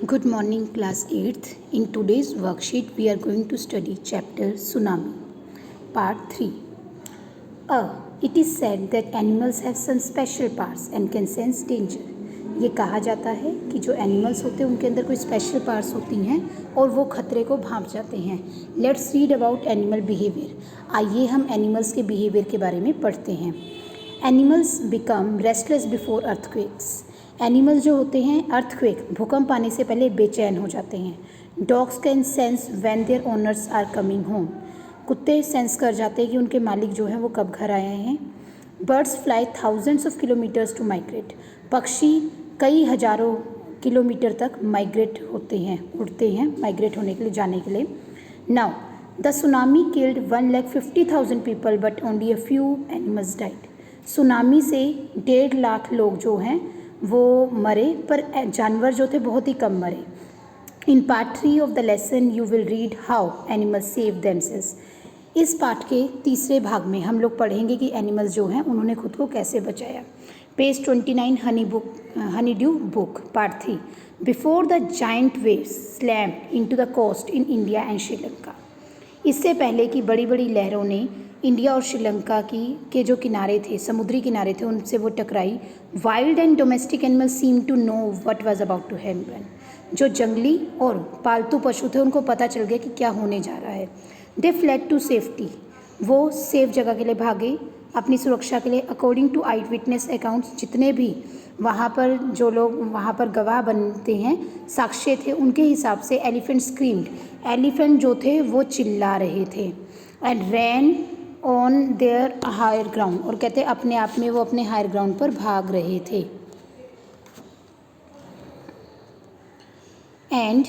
Good morning, class 8th. In today's worksheet, we are going to study chapter Tsunami, part 3. It is said that animals have some special parts and can sense danger. ये कहा जाता है कि जो animals होते हैं उनके अंदर कोई स्पेशल पार्ट्स होती हैं और वो खतरे को भांप जाते हैं. Let's read about animal behaviour. आइए हम एनिमल्स के बिहेवियर के बारे में पढ़ते हैं. Animals become restless before earthquakes. Animals जो होते हैं अर्थक्वेक भूकंप आने से पहले बेचैन हो जाते हैं. Dogs can sense when their owners are coming home. कुत्ते सेंस कर जाते हैं कि उनके मालिक जो हैं वो कब घर आए हैं. Birds fly thousands of kilometres to migrate. पक्षी कई हजारों किलोमीटर तक माइग्रेट होते हैं, उड़ते हैं माइग्रेट होने के लिए, जाने के लिए. Now the tsunami killed 1,50,000 people but only a few animals died. Tsunami से 1.5 लाख लोग जो हैं वो मरे, पर जानवर जो थे बहुत ही कम मरे. In part 3 of the lesson you will read how animals save themselves. इस पाठ के तीसरे भाग में हम लोग पढ़ेंगे कि एनिमल्स जो हैं उन्होंने खुद को कैसे बचाया. Page 29 Honeydew book part 3. Before the giant waves slammed into the coast in India and Sri Lanka. इससे पहले कि बड़ी बड़ी लहरों ने इंडिया और श्रीलंका के जो किनारे थे, समुद्री किनारे थे, उनसे वो टकराई. Wild and domestic animals seem to know what was about to happen. जो जंगली और पालतू पशु थे उनको पता चल गया कि क्या होने जा रहा है. They fled to safety. वो सेफ जगह के लिए भागे, अपनी सुरक्षा के लिए. According to eyewitness accounts, जितने भी वहाँ पर जो लोग वहाँ पर गवाह बनते हैं, साक्ष्य थे, उनके हिसाब से एलिफेंट स्क्रीम्ड. एलिफेंट जो थे वो चिल्ला रहे थे. And ran on their higher ground. और कहते अपने आप में वो अपने हायर ग्राउंड पर भाग रहे थे. And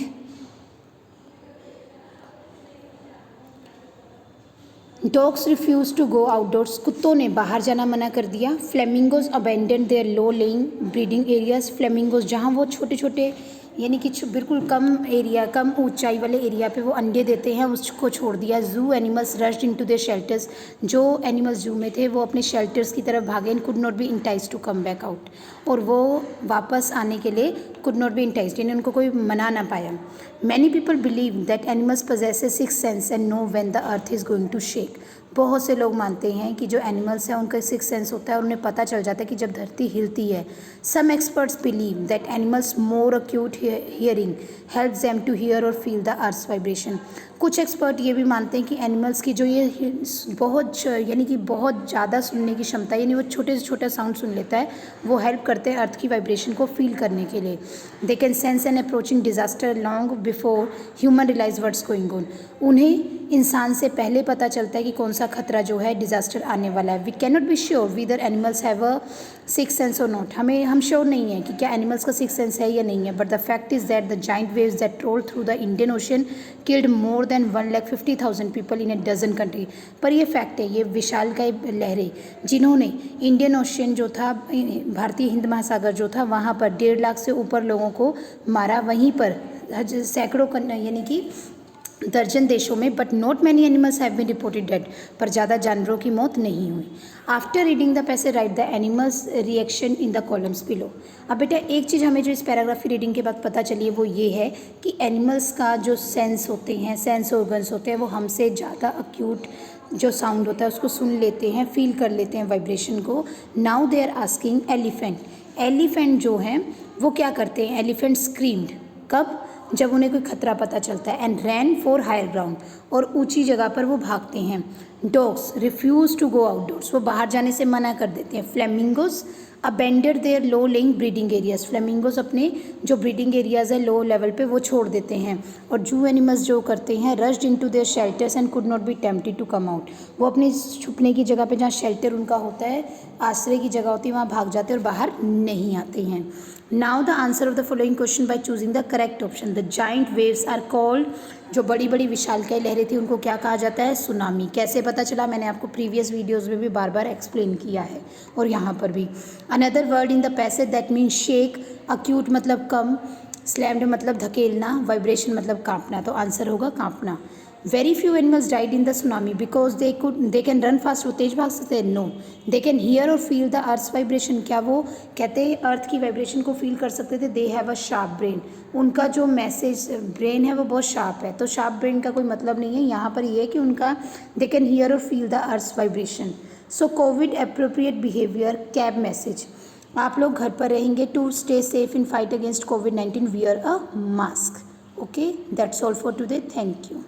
dogs refuse to go outdoors. कुत्तों ने बाहर जाना मना कर दिया. Flamingos abandon their low lying breeding areas. Flamingos जहाँ वो छोटे छोटे यानी कि बिल्कुल कम एरिया, कम ऊंचाई वाले एरिया पे वो अंडे देते हैं, उसको छोड़ दिया. Zoo animals rushed into their shelters. जो एनिमल्स जू में थे वो अपने शेल्टर्स की तरफ भागे. And could not be enticed to come back out. और वो वापस आने के लिए कुड नॉट बी इंटाइज्ड, यानी उनको कोई मना ना पाया. Many people believe that animals possess a six sense and know when the earth is going to shake. बहुत से लोग मानते हैं कि जो एनिमल्स हैं उनका सिक्स सेंस होता है और उन्हें पता चल जाता है कि जब धरती हिलती है. Some experts believe that animals more acute hearing helps them to hear और फील द अर्थ्स वाइब्रेशन. कुछ एक्सपर्ट ये भी मानते हैं कि एनिमल्स की जो ये बहुत यानी कि बहुत ज़्यादा सुनने की क्षमता, यानी वो छोटे से छोटा साउंड सुन लेता है, वो हेल्प करते हैं अर्थ की वाइब्रेशन को फील करने के लिए. They can sense an approaching disaster long before human realise what's going on. उन्हें इंसान से पहले पता चलता है कि कौन सा खतरा जो है, डिजास्टर आने वाला है. We can not be sure whether animals have a six sense और नॉट. हम श्योर नहीं है कि क्या एनिमल्स का सिक्स सेंस है या नहीं है. But the fact is that the giant waves that roll through the Indian Ocean killed more than 1,50,000 people in a dozen country. पर ये फैक्ट है, ये विशालकाय लहरें जिन्होंने इंडियन ओशन जो था, भारतीय हिंद महासागर जो था, वहाँ पर 1.5 लाख से ऊपर लोगों को मारा. वहीं पर सैकड़ों यानी कि दर्जन देशों में. But not many animals have been reported dead. पर ज़्यादा जानवरों की मौत नहीं हुई. After reading the passage write the animals reaction in the columns below. अब बेटा एक चीज़ हमें जो इस पैराग्राफ की रीडिंग के बाद पता चली है वो ये है कि एनिमल्स का जो सेंस होते हैं, सेंस ऑर्गन्स होते हैं, वो हमसे ज़्यादा अक्यूट जो साउंड होता है उसको सुन लेते हैं, फील कर लेते हैं वाइब्रेशन को. Now they are asking elephant. Elephant जो हैं वो क्या करते हैं? Elephant screamed. कब? जब उन्हें कोई खतरा पता चलता है. And ran for higher ground. और ऊंची जगह पर वो भागते हैं. Dogs refuse to go outdoors. वो बाहर जाने से मना कर देते हैं. Flamingos abandoned their low lying breeding areas. Flamingos अपने जो ब्रीडिंग एरियाज है लो लेवल पे वो छोड़ देते हैं. और जू एनिमल्स जो करते हैं, rushed into their shelters and could not be tempted to come out. वो अपनी छुपने की जगह पे, जहाँ शेल्टर उनका होता है, आश्रय की जगह होती है, वहाँ भाग जाते हैं और बाहर नहीं आते हैं. Now the answer of the following question by choosing the correct option. The giant waves are called. जो बड़ी बड़ी विशालकाय लहरें थी उनको क्या कहा जाता है? सुनामी. कैसे पता चला? मैंने आपको प्रीवियस वीडियोज़ में भी बार बार एक्सप्लेन किया है और यहाँ पर भी. Another word in the passage that mean shake. Acute मतलब कम, स्लैम्ड मतलब धकेलना, वाइब्रेशन मतलब कांपना. तो आंसर होगा कांपना. Very few animals died in the tsunami because they can run fast, वो तेज भाग सकते हैं? नो। दे कैन हियर और फील द अर्थ्स वाइब्रेशन, क्या वो कहते हैं अर्थ की वाइब्रेशन को फील कर सकते थे? They have a sharp brain, उनका जो मैसेज ब्रेन है वो बहुत शार्प है। तो शार्प ब्रेन का कोई मतलब नहीं है, यहाँ पर ये है कि उनका दे कैन हियर और feel the earth's vibration. So COVID appropriate behaviour cab message, आप लोग घर पर रहेंगे to stay safe in fight against कोविड-19, wear a mask. Okay, that's all for today, thank you.